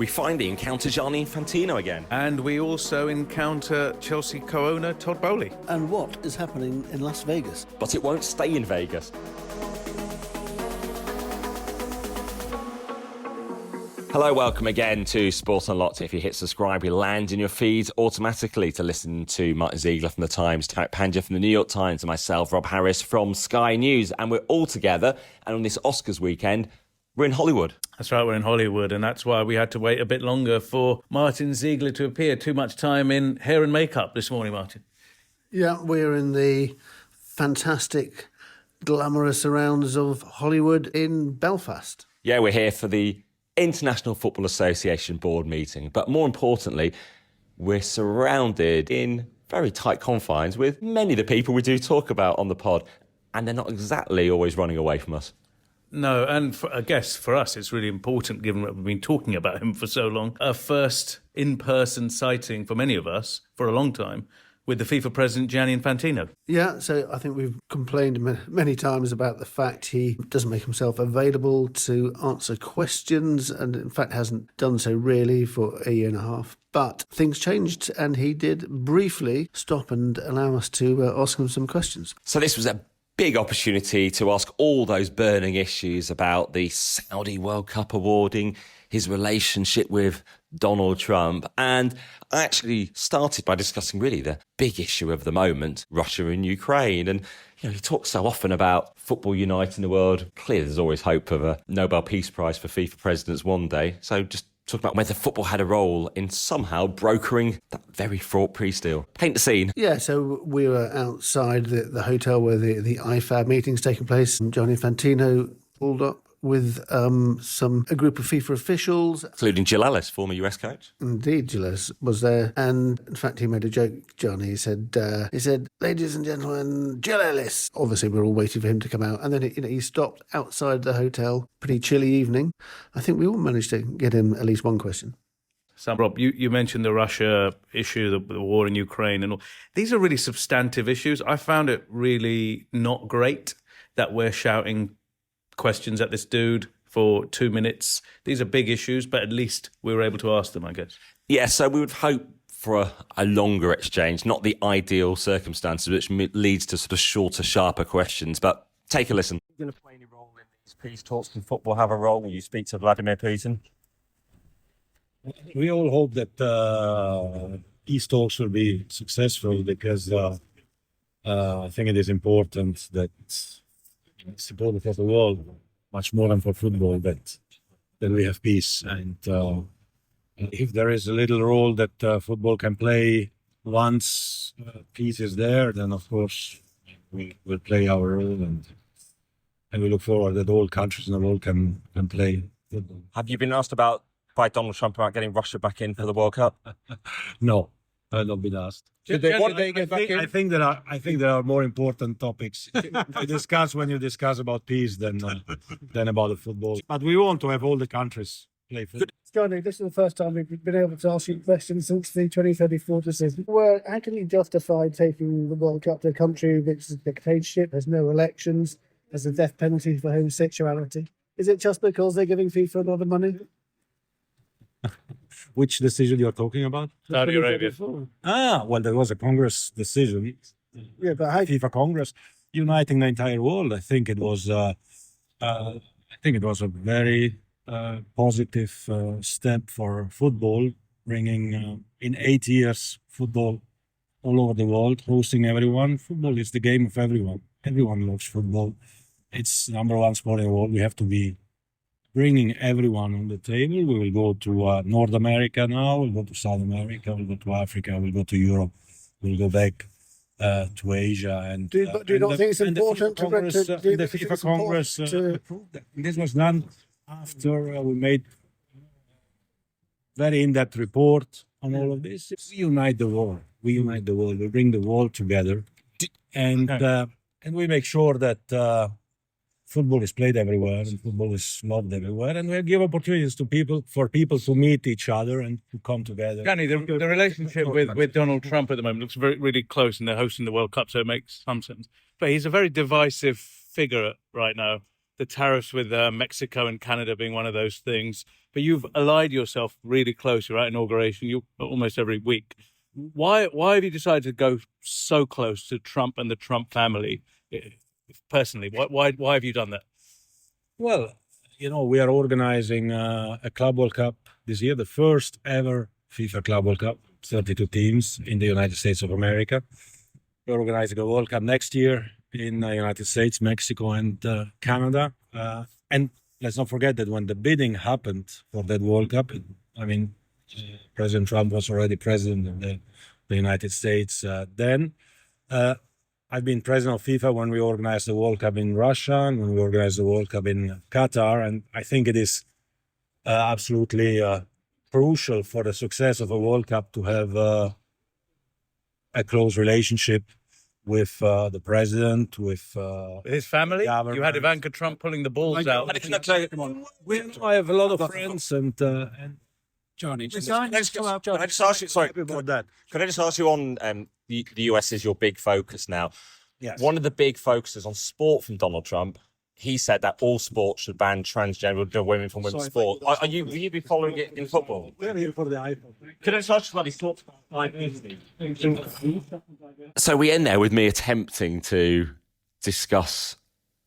We finally encounter Gianni Infantino again. And we also encounter Chelsea co-owner Todd Bowley. And what is happening in Las Vegas? But it won't stay in Vegas. Hello, welcome again to Sport Unlocked. If you hit subscribe, you land in your feeds automatically to listen to Martyn Ziegler from The Times, Tariq Panja from The New York Times, and myself, Rob Harris from Sky News. And we're all together, and on this Oscars weekend, we're in Hollywood. That's right, we're in Hollywood, and that's why we had to wait a bit longer for Martyn Ziegler to appear. Too much time in hair and makeup this morning, Martyn. Yeah, we're in the fantastic, glamorous surrounds of Hollywood in Belfast. Yeah, we're here for the International Football Association board meeting, but more importantly, we're surrounded in very tight confines with many of the people we do talk about on the pod, and they're not exactly always running away from us. No, and I guess for us it's really important, given that we've been talking about him for so long, a first in-person sighting for many of us for a long time with the FIFA president, Gianni Infantino. Yeah, so I think we've complained many times about the fact he doesn't make himself available to answer questions, and in fact hasn't done so really for a year and a half. But things changed, and he did briefly stop and allow us to ask him some questions. So this was a big opportunity to ask all those burning issues about the Saudi World Cup awarding, his relationship with Donald Trump. And I actually started by discussing really the big issue of the moment, Russia and Ukraine. And, you know, he talks so often about football uniting the world. Clearly, there's always hope of a Nobel Peace Prize for FIFA presidents one day. So just talk about whether football had a role in somehow brokering that very fraught peace deal. Paint the scene. Yeah, so we were outside the hotel where the IFAB meeting's taking place, and Gianni Infantino pulled up with a group of FIFA officials. Including Jill Ellis, former US coach. Indeed, Jill Ellis was there. And in fact, he made a joke, Johnny. He said, ladies and gentlemen, Jill Ellis. Obviously, we were all waiting for him to come out. And then he stopped outside the hotel. Pretty chilly evening. I think we all managed to get him at least one question. So, Rob, you mentioned the Russia issue, the war in Ukraine and all. These are really substantive issues. I found it really not great that we're shouting questions at this dude for 2 minutes. These are big issues, but at least we were able to ask them, I guess. Yeah, so we would hope for a longer exchange, not the ideal circumstances, which leads to sort of shorter, sharper questions. But take a listen. Are you going to play any role in these peace talks? Can football have a role when you speak to Vladimir Putin? We all hope that peace talks will be successful, because I think it is important that it's important for the world, much more than for football, that we have peace. And if there is a little role that football can play once peace is there, then of course we will play our role, and we look forward that all countries in the world can play football. Have you been asked by Donald Trump about getting Russia back in for the World Cup? No, I've not been asked. I think there are more important topics to discuss when you discuss about peace than about the football. But we want to have all the countries play football. Johnny, this is the first time we've been able to ask you questions since the 2034 decision. How can you justify taking the World Cup to a country which is a dictatorship, has no elections, has a death penalty for homosexuality? Is it just because they're giving FIFA a lot of money? Which decision you're talking about? Saudi Arabia. Well, there was a Congress decision. Yeah, but how... FIFA Congress uniting the entire world. I think it was a very positive step for football, bringing in 8 years football all over the world, hosting everyone. Football is the game of everyone. Everyone loves football. It's number one sport in the world. We have to be bringing everyone on the table. We will go to North America now, we'll go to South America, we'll go to Africa, we'll go to Europe, we'll go back to Asia. And do you not think it's important to the FIFA Congress approved that. This was done after we made very in-depth report on all of this. We unite the world. We bring the world together, and we make sure that football is played everywhere and football is loved everywhere, and we give opportunities to people to meet each other and to come together. Gianni, the relationship with Donald Trump at the moment looks really close, and they're hosting the World Cup, so it makes some sense. But he's a very divisive figure right now. the tariffs with Mexico and Canada being one of those things. But you've allied yourself really closely, right? Inauguration, you almost every week. Why have you decided to go so close to Trump and the Trump family? Personally, why have you done that? Well, we are organizing a Club World Cup this year, the first ever FIFA Club World Cup, 32 teams in the United States of America. We're organizing a World Cup next year in the United States, Mexico, and Canada. And let's not forget that when the bidding happened for that World Cup, President Trump was already president of the United States then. I've been president of FIFA when we organized the World Cup in Russia and when we organized the World Cup in Qatar. And I think it is absolutely crucial for the success of a World Cup to have a close relationship with the president, with his family. government. You had Ivanka Trump pulling the balls out. I have a lot of friends and Gianni, Can I just ask you? Sorry, Can I just ask you on the US is your big focus now? yes. One of the big focuses on sport from Donald Trump, he said that all sports should ban transgender women from women's sport. Will you be following it in football? We're here for the IFAB. Can I just ask you about his thoughts about diversity? So we end there with me attempting to discuss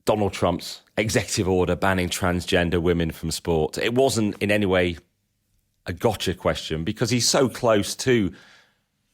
Donald Trump's executive order banning transgender women from sport. It wasn't in any way a gotcha question because he's so close to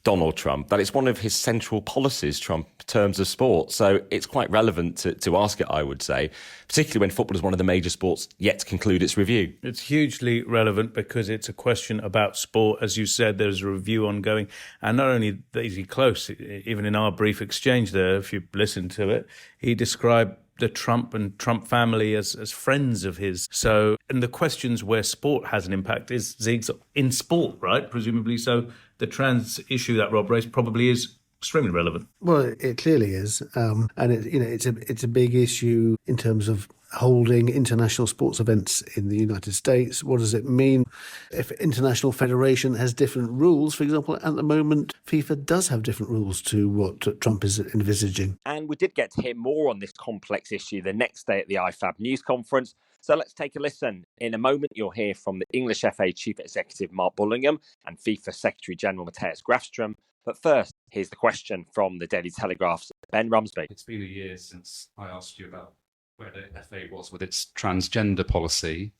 Donald Trump that it's one of his central policies, Trump, in terms of sport. So it's quite relevant to ask it, I would say, particularly when football is one of the major sports yet to conclude its review. It's hugely relevant because it's a question about sport. As you said, there's a review ongoing. And not only is he close, even in our brief exchange there, if you listen to it, he described the Trump and Trump family as friends of his. So, and the questions where sport has an impact is Ziegs in sport, right? Presumably. So the trans issue that Rob raised probably is extremely relevant. Well, it clearly is, and it's a big issue in terms of holding international sports events in the United States. What does it mean if international federation has different rules? For example, at the moment, FIFA does have different rules to what Trump is envisaging. And we did get to hear more on this complex issue the next day at the IFAB news conference. So let's take a listen. In a moment, you'll hear from the English FA Chief Executive Mark Bullingham and FIFA Secretary General Matthias Grafström. But first, here's the question from the Daily Telegraph's Ben Rumsby. it's been a year since I asked you about where the FA was with its transgender policy.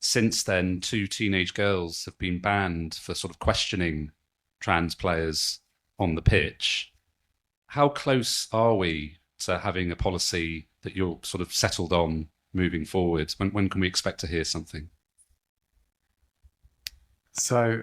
Since then, 2 teenage girls have been banned for sort of questioning trans players on the pitch. How close are we to having a policy that you're sort of settled on moving forward? When can we expect to hear something? So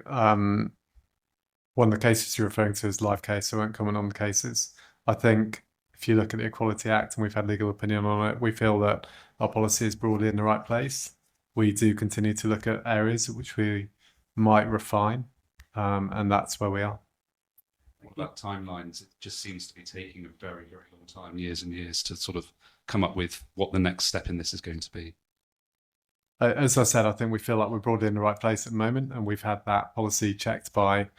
one of the cases you're referring to is live case, so I won't comment on the cases. I think if you look at the Equality Act, and we've had legal opinion on it, we feel that our policy is broadly in the right place. We do continue to look at areas which we might refine, and that's where we are. What about timelines? It just seems to be taking a very, very long time, years and years, to sort of come up with what the next step in this is going to be. As I said, I think we feel like we're broadly in the right place at the moment, and we've had that policy checked by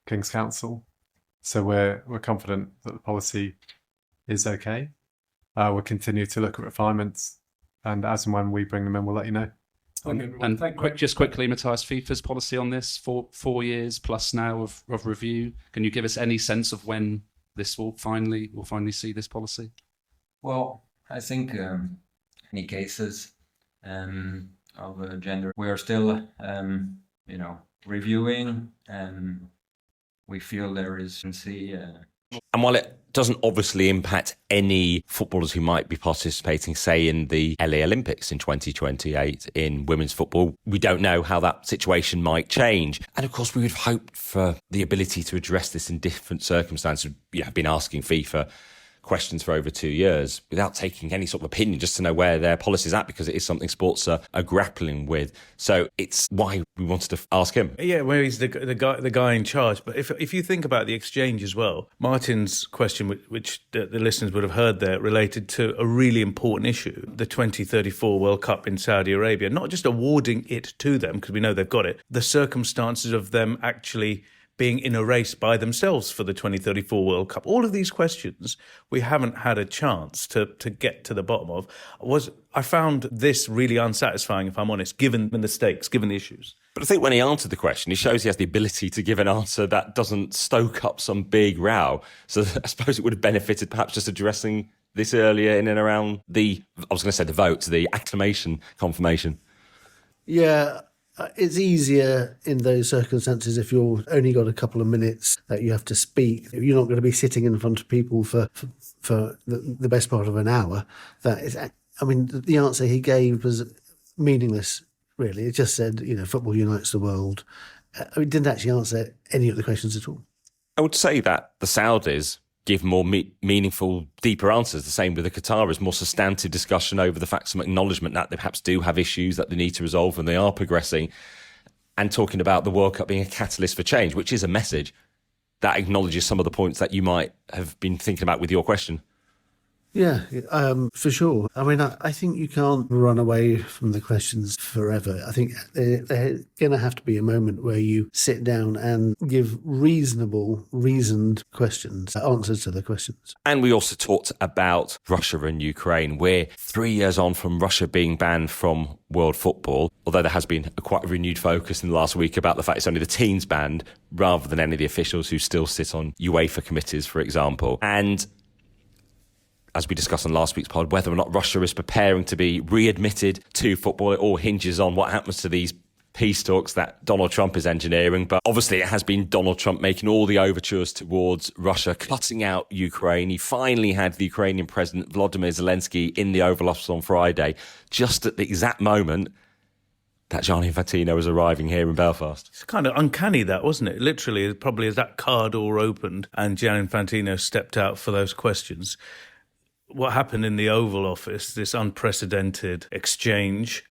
King's Counsel. So we're confident that the policy is okay. We'll continue to look at refinements, and as and when we bring them in, we'll let you know. And quickly, Matthias, FIFA's policy on this, 4 years plus now of review. Can you give us any sense of when this will finally see this policy? Well, I think any cases of gender, we are still, reviewing, and we feel there is And while it doesn't obviously impact any footballers who might be participating, say, in the LA Olympics in 2028 in women's football, we don't know how that situation might change. And of course, we would have hoped for the ability to address this in different circumstances. I've been asking FIFA questions for over 2 years without taking any sort of opinion, just to know where their policy is at, because it is something sports are grappling with. So it's why we wanted to ask him. Yeah, well, he's the guy in charge. But if you think about the exchange as well, Martyn's question, which the listeners would have heard there, related to a really important issue, the 2034 World Cup in Saudi Arabia, not just awarding it to them, because we know they've got it, the circumstances of them actually being in a race by themselves for the 2034 World Cup. All of these questions we haven't had a chance to get to the bottom of. I found this really unsatisfying, if I'm honest, given the stakes, given the issues. But I think when he answered the question, he shows he has the ability to give an answer that doesn't stoke up some big row. So I suppose it would have benefited perhaps just addressing this earlier in and around the votes, the acclamation confirmation. Yeah, it's easier in those circumstances if you've only got a couple of minutes that you have to speak. You're not going to be sitting in front of people for the best part of an hour. The answer he gave was meaningless, really. It just said, football unites the world. It didn't actually answer any of the questions at all. I would say that the Saudis give more meaningful, deeper answers. The same with the Qataris, more substantive discussion over the fact, some acknowledgement that they perhaps do have issues that they need to resolve and they are progressing, and talking about the World Cup being a catalyst for change, which is a message that acknowledges some of the points that you might have been thinking about with your question. Yeah, for sure. I think you can't run away from the questions forever. I think there's going to have to be a moment where you sit down and give reasoned questions, answers to the questions. And we also talked about Russia and Ukraine. We're 3 years on from Russia being banned from world football, although there has been quite a renewed focus in the last week about the fact it's only the teams banned rather than any of the officials who still sit on UEFA committees, for example. And as we discussed on last week's pod, whether or not Russia is preparing to be readmitted to football, it all hinges on what happens to these peace talks that Donald Trump is engineering. But obviously it has been Donald Trump making all the overtures towards Russia, cutting out Ukraine. He finally had the Ukrainian President Volodymyr Zelensky in the Oval Office on Friday, just at the exact moment that Gianni Infantino was arriving here in Belfast. It's kind of uncanny, that, wasn't it? Literally, probably as that car door opened and Gianni Infantino stepped out for those questions. What happened in the Oval Office, this unprecedented exchange.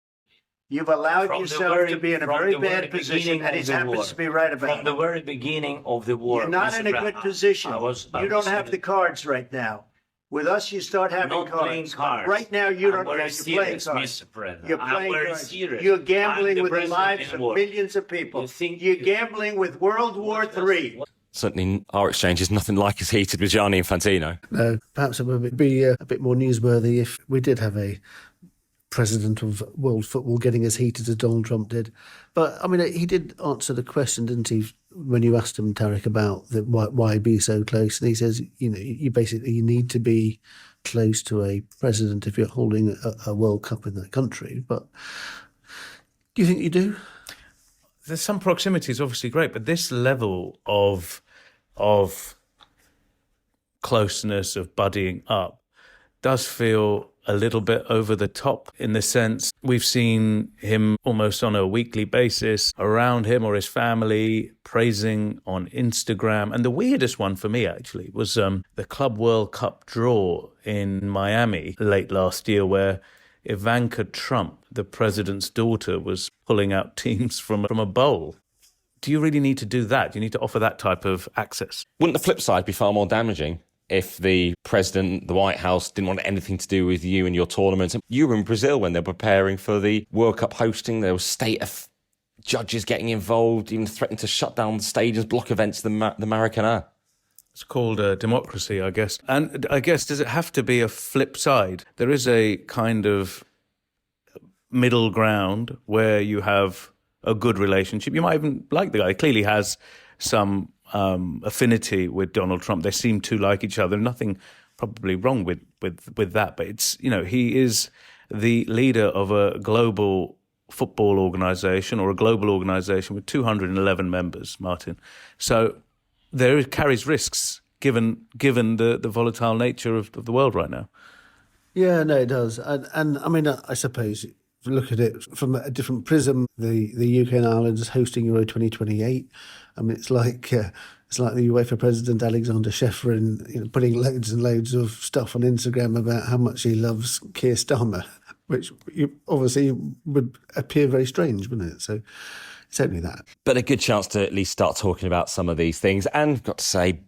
You've allowed yourself to be in a very bad position, and it happens to be right about it. From the very beginning of the war. You're not in a good position. You don't have the cards right now. With us, you start having cards. Right now, you don't have. You're playing cards. You're playing cards. You're gambling with the lives of millions of people. You're gambling with World War III. Certainly our exchange is nothing like as heated with Gianni Infantino. No, perhaps it would be a bit more newsworthy if we did have a president of world football getting as heated as Donald Trump did. But, he did answer the question, didn't he, when you asked him, Tariq, about why be so close? And he says, you need to be close to a president if you're holding a World Cup in that country. But do you think you do? There's some proximity is obviously great, but this level of closeness, of buddying up, does feel a little bit over the top, in the sense we've seen him almost on a weekly basis around him or his family praising on Instagram. And the weirdest one for me, actually, was the Club World Cup draw in Miami late last year, where Ivanka Trump, the president's daughter, was pulling out teams from a bowl. Do you really need to do that? Do you need to offer that type of access? Wouldn't the flip side be far more damaging if the president, the White House, didn't want anything to do with you and your tournament? You were in Brazil when they were preparing for the World Cup hosting. There was state of judges getting involved, even threatening to shut down the stadiums, block events, the Maracanã. It's called democracy, I guess. And I guess, does it have to be a flip side? There is a kind of middle ground where you have a good relationship. You might even like the guy. He clearly has some affinity with Donald Trump. They seem to like each other. Nothing probably wrong with that. But it's, he is the leader of a global football organisation, or a global organisation with 211 members, Martyn. So there carries risks given the volatile nature of the world right now. Yeah, no, it does. And I suppose if you look at it from a different prism, the UK and Ireland is hosting Euro 2028. It's like the UEFA president Alexander Shefrin, putting loads and loads of stuff on Instagram about how much he loves Keir Starmer, which obviously would appear very strange, wouldn't it? So it's only that. But a good chance to at least start talking about some of these things. And I've got to say,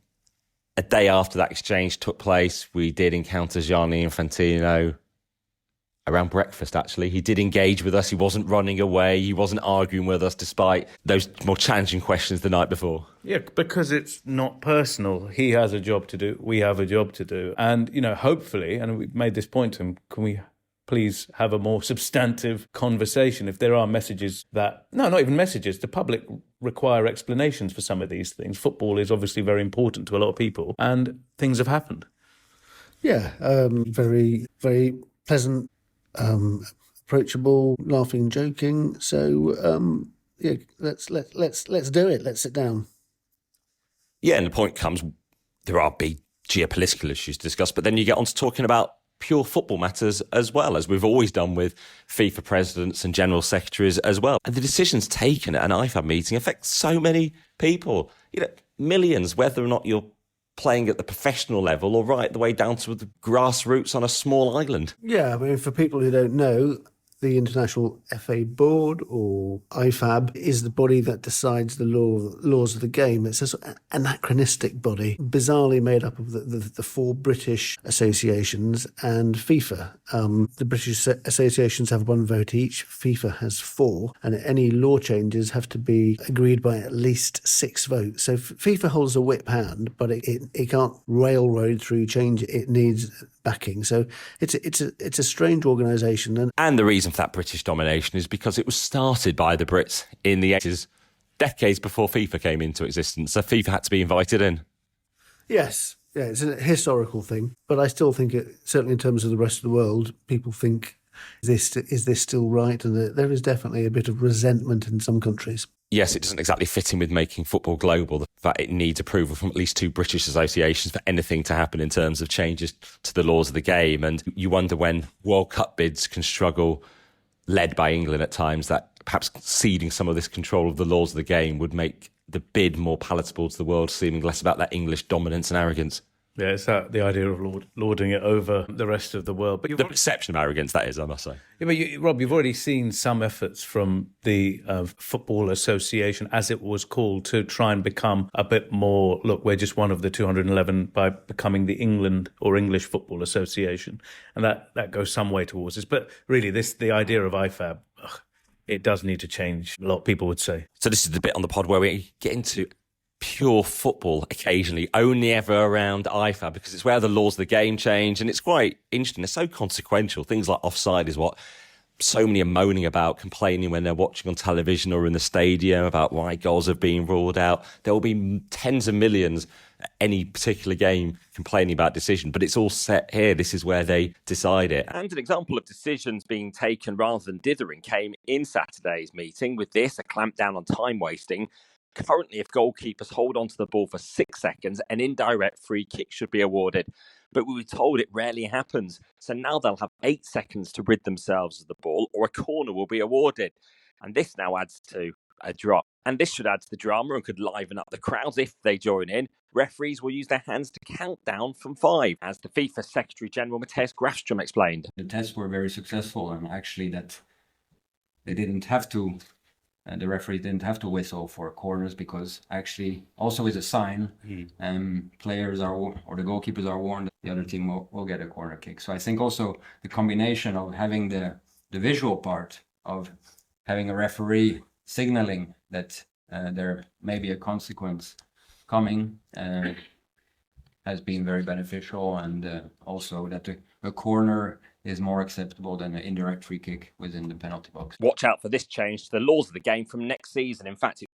a day after that exchange took place, we did encounter Gianni Infantino around breakfast, actually. He did engage with us. He wasn't running away. He wasn't arguing with us despite those more challenging questions the night before. Yeah, because it's not personal. He has a job to do. We have a job to do. And, hopefully, and we made this point to him, can we please have a more substantive conversation? If there are messages not even messages, the public require explanations for some of these things. Football is obviously very important to a lot of people, and things have happened. Yeah, very, very pleasant, approachable, laughing and joking. So, let's do it. Let's sit down. Yeah, and the point comes, there are big geopolitical issues to discuss, but then you get on to talking about pure football matters as well, as we've always done with FIFA presidents and general secretaries as well. And the decisions taken at an IFAB meeting affect so many people, millions, whether or not you're playing at the professional level or right the way down to the grassroots on a small island. Yeah, I mean, for people who don't know, the International FA Board, or IFAB, is the body that decides the laws of the game. It's a sort of anachronistic body, bizarrely made up of the four British associations and FIFA. The British associations have one vote each, FIFA has four, and any law changes have to be agreed by at least 6 votes. So FIFA holds a whip hand, but it can't railroad through change. It needs backing. So it's a strange organisation. And the reason for that British domination is because it was started by the Brits in the 80s, decades before FIFA came into existence. So FIFA had to be invited in. Yes. Yeah, it's a historical thing. But I still think, certainly in terms of the rest of the world, people think, is this still right? And there is definitely a bit of resentment in some countries. Yes, it doesn't exactly fit in with making football global, the fact it needs approval from at least 2 British associations for anything to happen in terms of changes to the laws of the game. And you wonder when World Cup bids can struggle, led by England at times, that perhaps ceding some of this control of the laws of the game would make the bid more palatable to the world, seeming less about that English dominance and arrogance. Yeah, it's the idea of lording it over the rest of the world. But the perception of arrogance, that is, I must say. Yeah, but Rob, you've already seen some efforts from the Football Association, as it was called, to try and become a bit more, look, we're just one of the 211 by becoming the England or English Football Association. And that goes some way towards this. But really, the idea of IFAB, it does need to change, a lot of people would say. So this is the bit on the pod where we get into pure football occasionally, only ever around IFAB, because it's where the laws of the game change, and it's quite interesting. It's so consequential. Things like offside is what so many are moaning about, complaining when they're watching on television or in the stadium about why goals have been ruled out. There will be tens of millions at any particular game complaining about decision, but it's all set here. This is where they decide it. And an example of decisions being taken rather than dithering came in Saturday's meeting. With this, a clampdown on time wasting. Currently, if goalkeepers hold onto the ball for 6 seconds, an indirect free kick should be awarded. But we were told it rarely happens. So now they'll have 8 seconds to rid themselves of the ball, or a corner will be awarded. And this now adds to a drop. And this should add to the drama and could liven up the crowds if they join in. Referees will use their hands to count down from 5, as the FIFA Secretary General Matthias Grafström explained. The tests were very successful, and actually that they didn't have to. And the referee didn't have to whistle for corners, because actually also is a sign players are, or the goalkeepers are warned that the other team will get a corner kick. So I think also the combination of having the visual part of having a referee signaling that there may be a consequence coming has been very beneficial, and also that a corner is more acceptable than an indirect free kick within the penalty box. Watch out for this change to the laws of the game from next season. In fact, it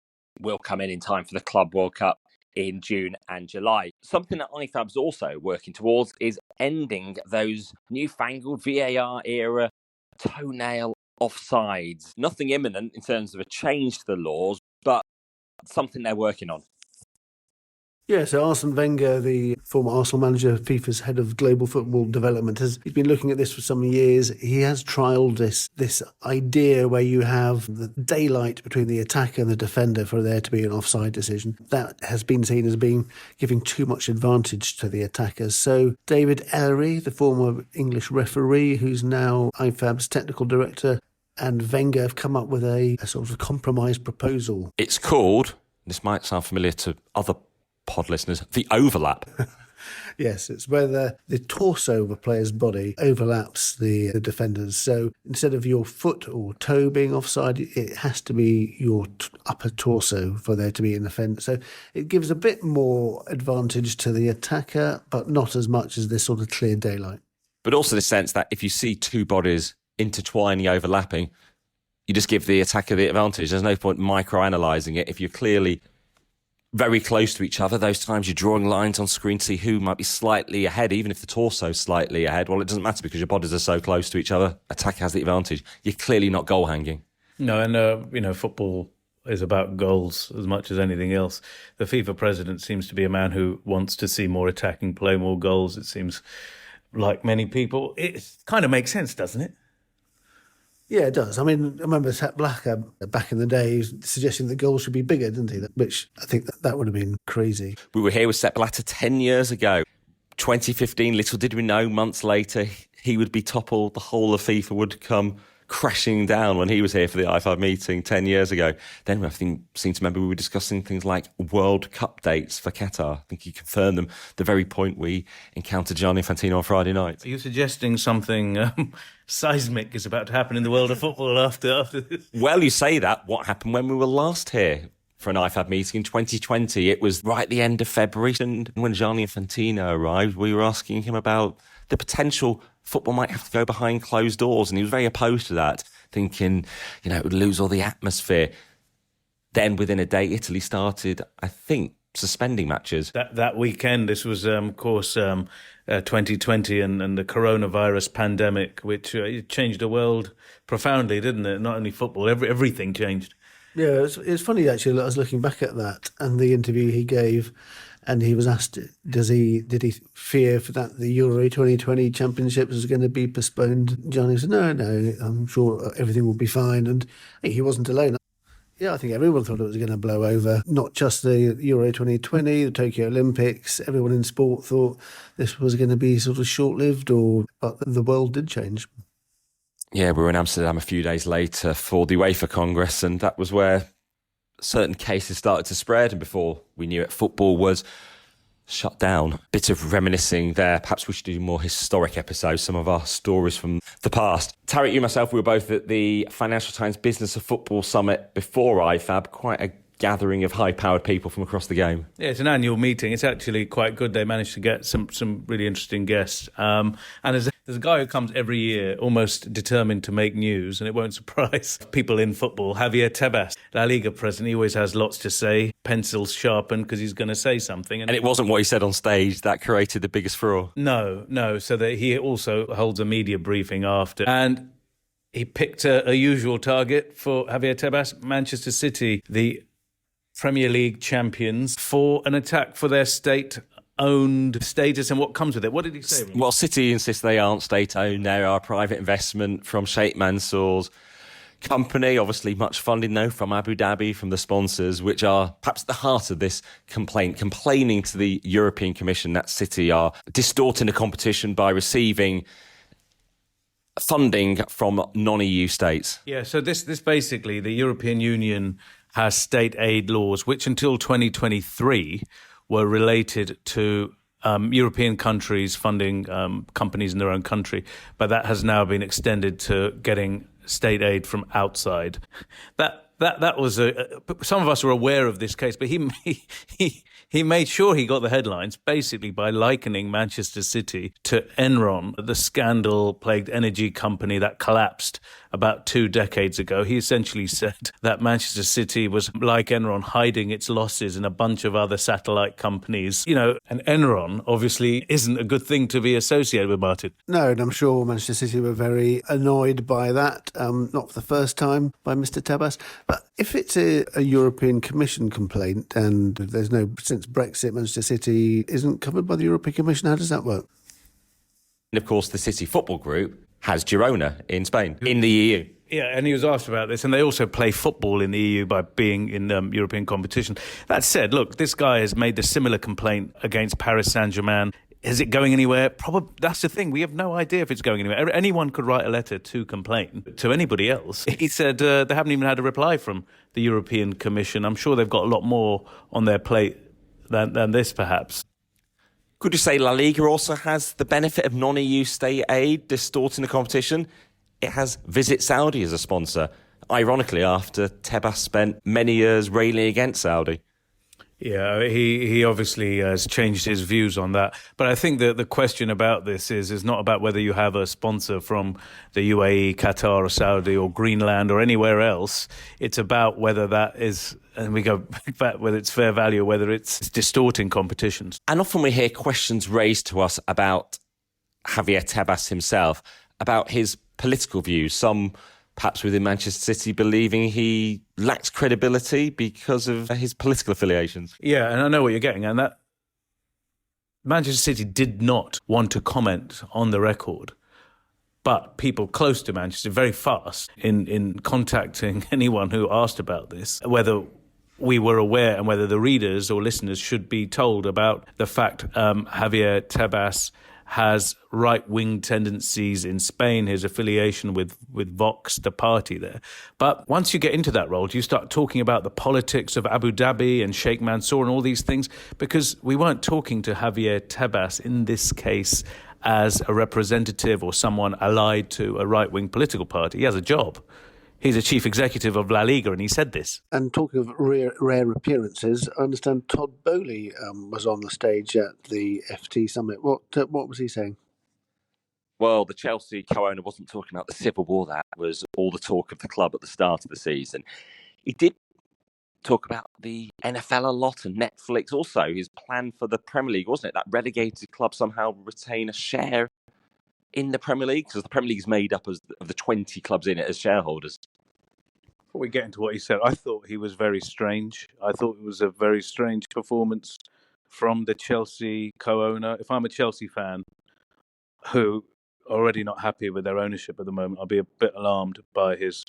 will come in time for the Club World Cup in June and July. Something that IFAB's also working towards is ending those newfangled VAR-era toenail offsides. Nothing imminent in terms of a change to the laws, but something they're working on. Yeah, so Arsene Wenger, the former Arsenal manager, FIFA's head of global football development, he's been looking at this for some years. He has trialled this idea where you have the daylight between the attacker and the defender for there to be an offside decision. That has been seen as being giving too much advantage to the attackers. So David Ellery, the former English referee, who's now IFAB's technical director, and Wenger have come up with a sort of compromise proposal. It's called, this might sound familiar to other pod listeners, the overlap. Yes, it's where the torso of a player's body overlaps the defenders. So instead of your foot or toe being offside, it has to be your upper torso for there to be an offence. So it gives a bit more advantage to the attacker, but not as much as this sort of clear daylight. But also the sense that if you see two bodies intertwining, overlapping, you just give the attacker the advantage. There's no point micro-analysing it. If you're clearly very close to each other, those times you're drawing lines on screen to see who might be slightly ahead, even if the torso's slightly ahead. Well, it doesn't matter because your bodies are so close to each other. Attacker has the advantage. You're clearly not goal hanging. No, and, football is about goals as much as anything else. The FIFA president seems to be a man who wants to see more attacking play, more goals. It seems like many people. It kind of makes sense, doesn't it? Yeah, it does. I mean, I remember Sepp Blatter back in the day suggesting the goals should be bigger, didn't he? Which I think that would have been crazy. We were here with Sepp Blatter 10 years ago. 2015, little did we know, months later, he would be toppled. The whole of FIFA would come crashing down when he was here for the IFAB meeting 10 years ago. Then I seem to remember we were discussing things like World Cup dates for Qatar. I think he confirmed them the very point we encountered Gianni Infantino on Friday night. Are you suggesting something seismic is about to happen in the world of football after this? Well, you say that. What happened when we were last here for an IFAB meeting in 2020? It was right at the end of February, and when Gianni Infantino arrived, we were asking him about the potential football might have to go behind closed doors, and he was very opposed to that, thinking, it would lose all the atmosphere. Then within a day, Italy started, I think, suspending matches. That weekend, this was, of course, 2020 and the coronavirus pandemic, which changed the world profoundly, didn't it? Not only football, everything changed. Yeah, it's funny, actually. I was looking back at that and the interview he gave, and he was asked, did he fear for that the Euro 2020 Championships was going to be postponed? Johnny said, no, I'm sure everything will be fine. And he wasn't alone. Yeah, I think everyone thought it was going to blow over, not just the Euro 2020, the Tokyo Olympics. Everyone in sport thought this was going to be sort of short-lived, but the world did change. Yeah, we were in Amsterdam a few days later for the UEFA Congress, and that was where certain cases started to spread, and before we knew it, football was shut down. Bit of reminiscing there. Perhaps we should do more historic episodes, some of our stories from the past. Tariq, you and myself, we were both at the Financial Times Business of Football Summit before IFAB, quite a gathering of high-powered people from across the game. Yeah, it's an annual meeting. It's actually quite good. They managed to get some really interesting guests. And there's a guy who comes every year, almost determined to make news, and it won't surprise people in football, Javier Tebas, La Liga president. He always has lots to say, pencils sharpened because he's going to say something. And it wasn't what he said on stage that created the biggest furore. No. So that he also holds a media briefing after. And he picked a usual target for Javier Tebas, Manchester City, the Premier League champions, for an attack for their state-owned status and what comes with it. What did he say? Well, City insists they aren't state-owned. They are a private investment from Sheikh Mansour's company. Obviously, much funding, though, from Abu Dhabi, from the sponsors, which are perhaps at the heart of this complaint, complaining to the European Commission that City are distorting the competition by receiving funding from non-EU states. Yeah, so this basically, the European Union has state aid laws, which until 2023 were related to European countries funding companies in their own country. But that has now been extended to getting state aid from outside. That was some of us were aware of this case, but he made sure he got the headlines basically by likening Manchester City to Enron, the scandal-plagued energy company that collapsed about 2 decades ago. He essentially said that Manchester City was like Enron, hiding its losses in a bunch of other satellite companies. And Enron obviously isn't a good thing to be associated with, Martyn. No, and I'm sure Manchester City were very annoyed by that, not for the first time by Mr. Tebas. But if it's a European Commission complaint and there's no, since Brexit, Manchester City isn't covered by the European Commission, how does that work? And of course, the City Football Group has Girona in Spain, in the EU. Yeah, and he was asked about this, and they also play football in the EU by being in European competition. That said, look, this guy has made a similar complaint against Paris Saint-Germain. Is it going anywhere? Probably. That's the thing. We have no idea if it's going anywhere. Anyone could write a letter to complain to anybody else. He said they haven't even had a reply from the European Commission. I'm sure they've got a lot more on their plate than this, perhaps. Could you say La Liga also has the benefit of non-EU state aid distorting the competition? It has Visit Saudi as a sponsor, ironically after Tebas spent many years railing against Saudi. Yeah, he obviously has changed his views on that. But I think that the question about this is not about whether you have a sponsor from the UAE, Qatar or Saudi or Greenland or anywhere else. It's about whether that is, and we go back, whether it's fair value or whether it's distorting competitions. And often we hear questions raised to us about Javier Tebas himself, about his political views, some perhaps within Manchester City believing he lacks credibility because of his political affiliations. Yeah, and I know what you're getting, and that Manchester City did not want to comment on the record, but people close to Manchester very fast in contacting anyone who asked about this, whether we were aware and whether the readers or listeners should be told about the fact Javier Tebas has right-wing tendencies in Spain, his affiliation with Vox, the party there. But once you get into that role, you start talking about the politics of Abu Dhabi and Sheikh Mansour and all these things, because we weren't talking to Javier Tebas in this case as a representative or someone allied to a right-wing political party. He has a job. He's a chief executive of La Liga, and he said this. And talking of rare appearances, I understand Todd Bowley was on the stage at the FT Summit. What was he saying? Well, the Chelsea co-owner wasn't talking about the civil war. That was all the talk of the club at the start of the season. He did talk about the NFL a lot and Netflix also. His plan for the Premier League, wasn't it? That relegated club somehow retain a share in the Premier League, because the Premier League is made up of the 20 clubs in it as shareholders. Before we get into what he said, I thought he was very strange. I thought it was a very strange performance from the Chelsea co-owner. If I'm a Chelsea fan who are already not happy with their ownership at the moment, I'll be a bit alarmed by his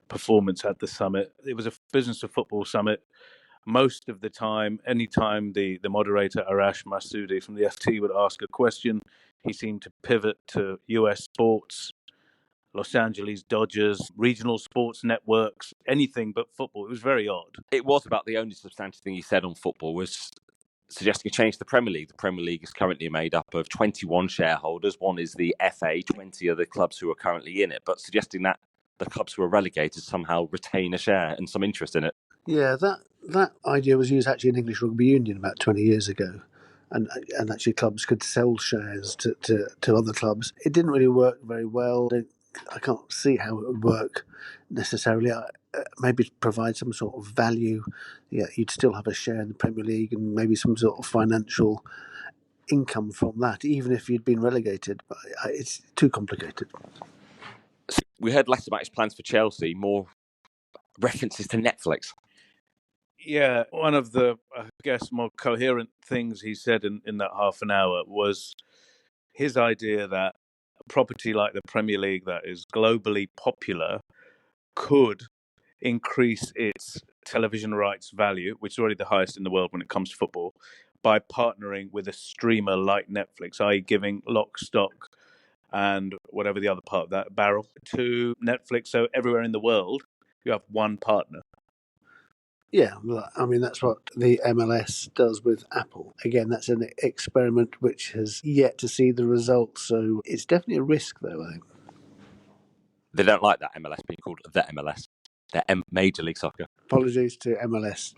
performance at the summit. It was a business of football summit. Most of the time, anytime the moderator, Arash Massoudi from the FT, would ask a question, he seemed to pivot to US sports, Los Angeles Dodgers, regional sports networks, anything but football. It was very odd. It was about the only substantive thing he said on football was suggesting a change to the Premier League. The Premier League is currently made up of 21 shareholders. One is the FA, 20 other clubs who are currently in it, but suggesting that the clubs who are relegated somehow retain a share and some interest in it. Yeah, that idea was used actually in English Rugby Union about 20 years ago. And actually clubs could sell shares to other clubs. It didn't really work very well. I can't see how it would work necessarily. Maybe provide some sort of value. Yeah, you'd still have a share in the Premier League and maybe some sort of financial income from that, even if you'd been relegated. But it's too complicated. We heard less about his plans for Chelsea, more references to Netflix. Yeah, one of the, I guess, more coherent things he said in that half an hour was his idea that a property like the Premier League that is globally popular could increase its television rights value, which is already the highest in the world when it comes to football, by partnering with a streamer like Netflix, i.e. giving lock, stock, and whatever the other part of that, barrel, to Netflix. So everywhere in the world, you have one partner. Yeah, I mean, that's what the MLS does with Apple. Again, that's an experiment which has yet to see the results, so it's definitely a risk, though, I think. They don't like that MLS being called the MLS. They're Major League Soccer. Apologies to MLS.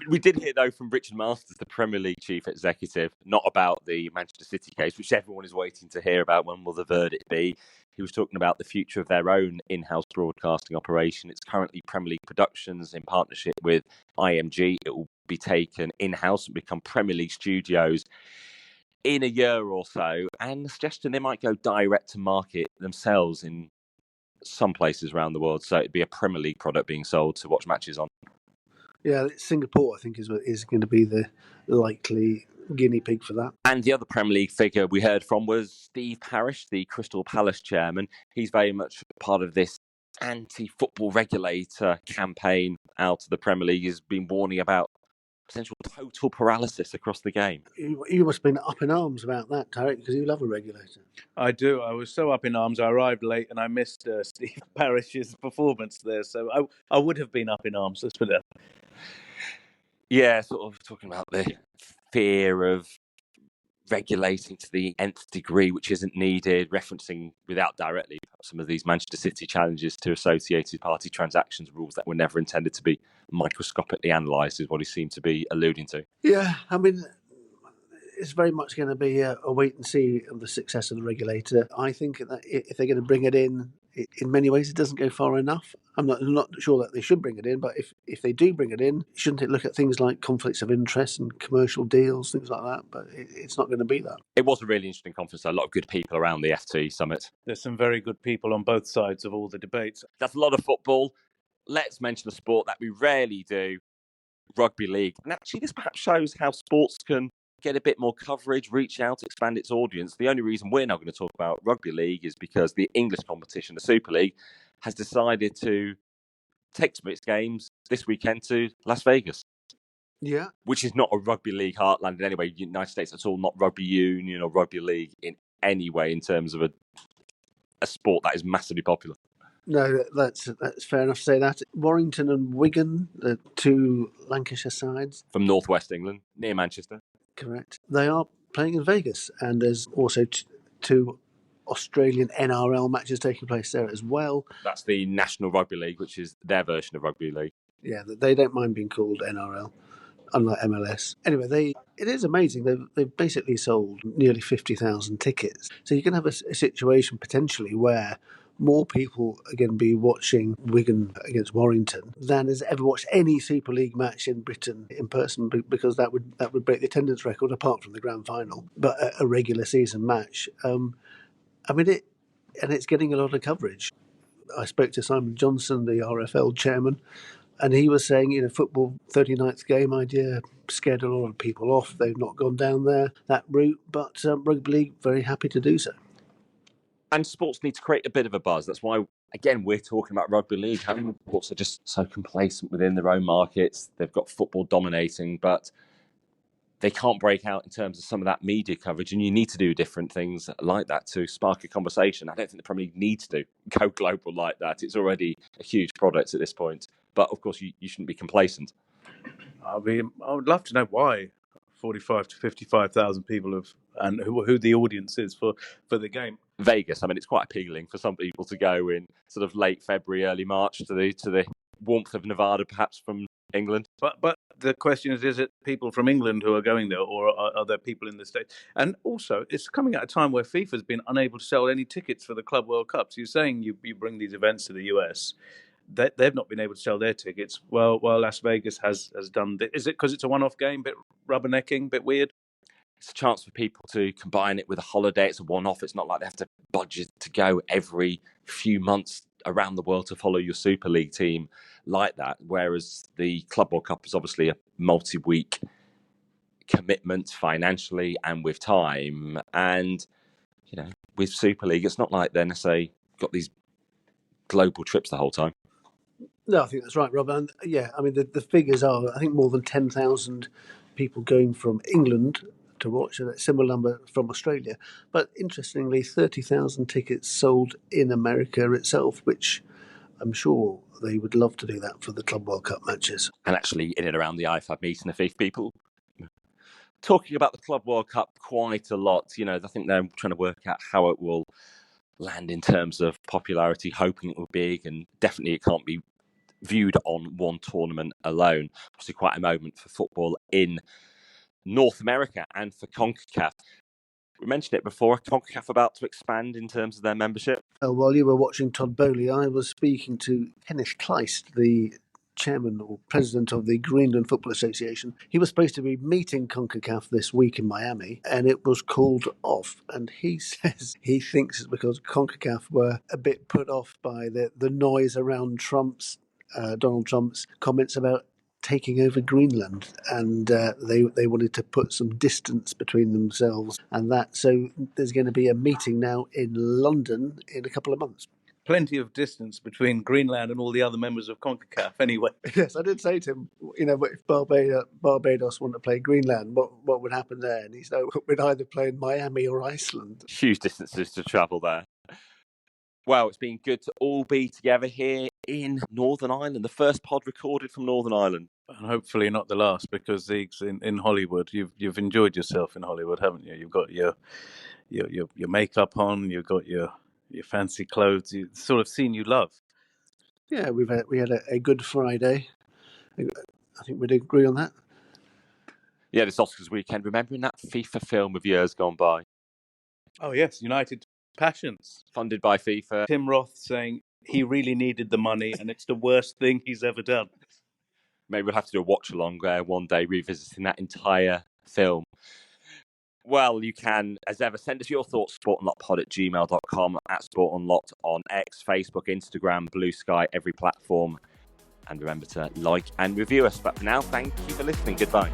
We did hear, though, from Richard Masters, the Premier League chief executive, not about the Manchester City case, which everyone is waiting to hear about. When will the verdict be? He was talking about the future of their own in-house broadcasting operation. It's currently Premier League Productions in partnership with IMG. It will be taken in-house and become Premier League Studios in a year or so. And the suggestion they might go direct to market themselves in some places around the world. So it'd be a Premier League product being sold to watch matches on. Yeah, Singapore, I think, is going to be the likely guinea pig for that. And the other Premier League figure we heard from was Steve Parish, the Crystal Palace chairman. He's very much part of this anti-football regulator campaign out of the Premier League. He's been warning about potential total paralysis across the game. You must have been up in arms about that, Tariq, because you love a regulator. I do. I was so up in arms. I arrived late and I missed Steve Parish's performance there. So I would have been up in arms. Let's put it. Yeah, sort of talking about the fear of regulating to the nth degree, which isn't needed, referencing without directly some of these Manchester City challenges to associated party transactions rules that were never intended to be microscopically analysed, is what he seemed to be alluding to. Yeah, I mean, it's very much going to be a wait and see of the success of the regulator. I think that if they're going to bring it in many ways, it doesn't go far enough. I'm not sure that they should bring it in, but if they do bring it in, shouldn't it look at things like conflicts of interest and commercial deals, things like that? But it's not going to be that. It was a really interesting conference. A lot of good people around the FT summit. There's some very good people on both sides of all the debates. That's a lot of football. Let's mention a sport that we rarely do, rugby league. And actually, this perhaps shows how sports can get a bit more coverage, reach out, expand its audience. The only reason we're not going to talk about rugby league is because the English competition, the Super League, has decided to take some of its games this weekend to Las Vegas. Yeah. Which is not a rugby league heartland in any way, United States at all, not rugby union or rugby league in any way in terms of a sport that is massively popular. No, that's fair enough to say that. Warrington and Wigan, the two Lancashire sides. From northwest England, near Manchester. Correct. They are playing in Vegas, and there's also two Australian NRL matches taking place there as well. That's the National Rugby League, which is their version of rugby league. Yeah, they don't mind being called NRL, unlike MLS. Anyway, it is amazing. They've basically sold nearly 50,000 tickets. So you can have a situation potentially where more people are going to be watching Wigan against Warrington than has ever watched any Super League match in Britain in person, because that would break the attendance record apart from the grand final. But a regular season match, it's getting a lot of coverage. I spoke to Simon Johnson, the RFL chairman, and he was saying, football 39th game idea scared a lot of people off. They've not gone down that route, but Rugby League very happy to do so. And sports need to create a bit of a buzz. That's why, again, we're talking about rugby league. Having sports are just so complacent within their own markets. They've got football dominating, but they can't break out in terms of some of that media coverage. And you need to do different things like that to spark a conversation. I don't think the Premier League needs to go global like that. It's already a huge product at this point. But, of course, you shouldn't be complacent. I would love to know why 45 to 55,000 people and who the audience is for the game. Vegas, it's quite appealing for some people to go in sort of late February, early March to the warmth of Nevada, perhaps from England. But the question is it people from England who are going there, or are there people in the States? And also, it's coming at a time where FIFA has been unable to sell any tickets for the Club World Cup. So you're saying you bring these events to the US, they've not been able to sell their tickets. Well, Las Vegas has done. Is it because it's a one-off game, bit rubbernecking, bit weird? It's a chance for people to combine it with a holiday. It's a one-off. It's not like they have to budget to go every few months around the world to follow your Super League team like that. Whereas the Club World Cup is obviously a multi-week commitment financially and with time. And, with Super League, it's not like they're necessarily got these global trips the whole time. No, I think that's right, Rob. And the figures are, I think, more than 10,000 people going from England to watch, a similar number from Australia. But interestingly, 30,000 tickets sold in America itself, which I'm sure they would love to do that for the Club World Cup matches. And actually in and around the IFAB meeting, the FIFA people talking about the Club World Cup quite a lot. I think they're trying to work out how it will land in terms of popularity, hoping it will be big, and definitely it can't be viewed on one tournament alone. Obviously quite a moment for football in North America and for CONCACAF. We mentioned it before, CONCACAF about to expand in terms of their membership. While you were watching Todd Bowley, I was speaking to Kenneth Kleist, the chairman or president of the Greenland Football Association. He was supposed to be meeting CONCACAF this week in Miami, and it was called off. And he says he thinks it's because CONCACAF were a bit put off by the noise around Donald Trump's comments about taking over Greenland, and they wanted to put some distance between themselves and that. So there's going to be a meeting now in London in a couple of months. Plenty of distance between Greenland and all the other members of CONCACAF anyway. Yes, I did say to him, if Barbados want to play Greenland, what would happen there? And he said, we'd either play in Miami or Iceland. Huge distances to travel there. Well, it's been good to all be together here in Northern Ireland, the first pod recorded from Northern Ireland. And hopefully not the last, because Ziegs, in Hollywood, you've enjoyed yourself in Hollywood, haven't you? You've got your makeup on, you've got your fancy clothes, the sort of scene you love. Yeah, we had a good Friday. I think we'd agree on that. Yeah, this Oscars weekend, remembering that FIFA film of years gone by? Oh yes, United Passions, funded by FIFA. Tim Roth saying he really needed the money and it's the worst thing he's ever done. Maybe we'll have to do a watch along one day, revisiting that entire film. Well, you can, as ever, send us your thoughts, sportunlockpod@gmail.com, @sportunlocked on X, Facebook, Instagram, Blue Sky, every platform. And remember to like and review us. But for now, thank you for listening. Goodbye.